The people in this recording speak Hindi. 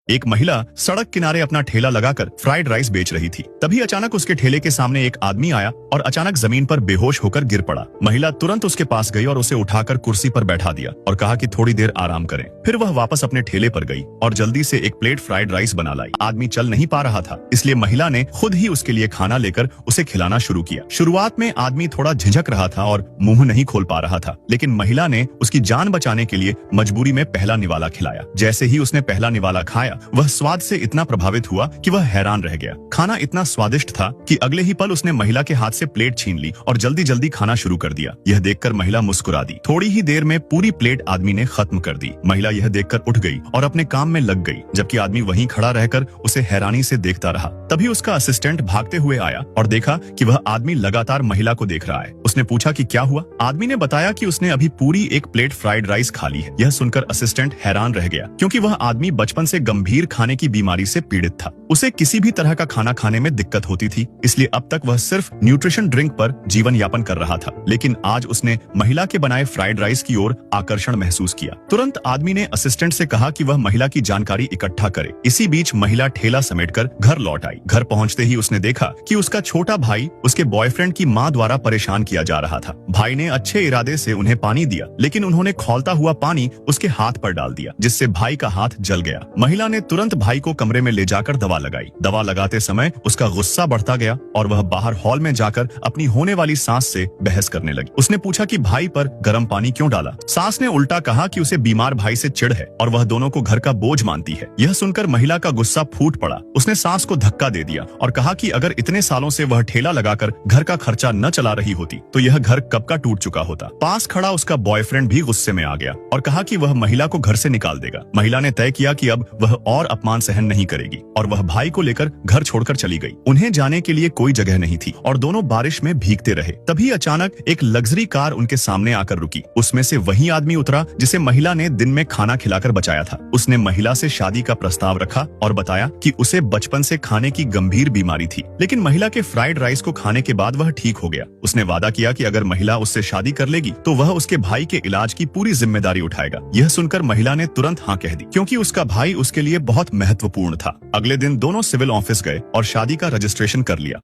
एक महिला सड़क किनारे अपना ठेला लगाकर फ्राइड राइस बेच रही थी। तभी अचानक उसके ठेले के सामने एक आदमी आया और अचानक जमीन पर बेहोश होकर गिर पड़ा। महिला तुरंत उसके पास गई और उसे उठाकर कुर्सी पर बैठा दिया और कहा कि थोड़ी देर आराम करें। फिर वह वापस अपने ठेले पर गई और जल्दी से एक प्लेट फ्राइड राइस बना लाई। आदमी चल नहीं पा रहा था, इसलिए महिला ने खुद ही उसके लिए खाना लेकर उसे खिलाना शुरू किया। शुरुआत में आदमी थोड़ा झिझक रहा था और मुंह नहीं खोल पा रहा था, लेकिन महिला ने उसकी जान बचाने के लिए मजबूरी में पहला निवाला खिलाया। जैसे ही उसने पहला निवाला खाया, वह स्वाद से इतना प्रभावित हुआ कि वह हैरान रह गया। खाना इतना स्वादिष्ट था कि अगले ही पल उसने महिला के हाथ से प्लेट छीन ली और जल्दी जल्दी खाना शुरू कर दिया। यह देखकर महिला मुस्कुरा दी। थोड़ी ही देर में पूरी प्लेट आदमी ने खत्म कर दी। महिला यह देखकर उठ गई और अपने काम में लग गई, जबकि आदमी वहीं खड़ा रहकर उसे हैरानी से देखता रहा। तभी उसका असिस्टेंट भागते हुए आया और देखा कि वह आदमी लगातार महिला को देख रहा है। उसने पूछा कि क्या हुआ। आदमी ने बताया कि उसने अभी पूरी एक प्लेट फ्राइड राइस खा ली है। यह सुनकर असिस्टेंट हैरान रह गया, क्योंकि वह आदमी बचपन से गंभीर खाने की बीमारी से पीड़ित था। उसे किसी भी तरह का खाना खाने में दिक्कत होती थी, इसलिए अब तक वह सिर्फ न्यूट्रिशन ड्रिंक पर जीवन यापन कर रहा था। लेकिन आज उसने महिला के बनाए फ्राइड राइस की ओर आकर्षण महसूस किया। तुरंत आदमी ने असिस्टेंट से कहा कि वह महिला की जानकारी इकट्ठा करे। इसी बीच महिला ठेला समेटकर घर लौट आई। घर पहुंचते ही उसने देखा कि उसका छोटा भाई उसके बॉयफ्रेंड की मां द्वारा परेशान किया जा रहा था। भाई ने अच्छे इरादे से उन्हें पानी दिया, लेकिन उन्होंने खौलता हुआ पानी उसके हाथ पर डाल दिया, जिससे भाई का हाथ जल गया। महिला ने तुरंत भाई को कमरे में ले जाकर दवा लगाई। दवा लगाते समय उसका गुस्सा बढ़ता गया और वह बाहर हॉल में जाकर अपनी होने वाली सास से बहस करने लगी। उसने पूछा कि भाई पर गर्म पानी क्यों डाला। सास ने उल्टा कहा कि उसे बीमार भाई से चिढ़ है और वह दोनों को घर का बोझ मानती है। यह सुनकर महिला का गुस्सा फूट पड़ा। उसने सास को धक्का दे दिया और कहा कि अगर इतने सालों से वह ठेला लगाकर घर का खर्चा न चला रही होती तो यह घर कब का टूट चुका होता। पास खड़ा उसका बॉयफ्रेंड भी गुस्से में आ गया और कहा कि वह महिला को घर से निकाल देगा। महिला ने तय किया कि अब वह और अपमान सहन नहीं करेगी और वह भाई को लेकर घर छोड़कर चली गई। उन्हें जाने के लिए कोई जगह नहीं थी और दोनों बारिश में भीगते रहे। तभी अचानक एक लग्जरी कार उनके सामने आकर रुकी। उसमें से वही आदमी उतरा जिसे महिला ने दिन में खाना खिलाकर बचाया था। उसने महिला से शादी का प्रस्ताव रखा और बताया कि उसे बचपन से खाने की गंभीर बीमारी थी, लेकिन महिला के फ्राइड राइस को खाने के बाद वह ठीक हो गया। उसने वादा किया कि अगर महिला उससे शादी कर लेगी तो वह उसके भाई के इलाज की पूरी जिम्मेदारी उठाएगा। यह सुनकर महिला ने तुरंत हाँ कह दी, क्योंकि उसका भाई उसके लिए बहुत महत्वपूर्ण था। अगले दिन दोनों सिविल ऑफिस गए और शादी का रजिस्ट्रेशन कर लिया।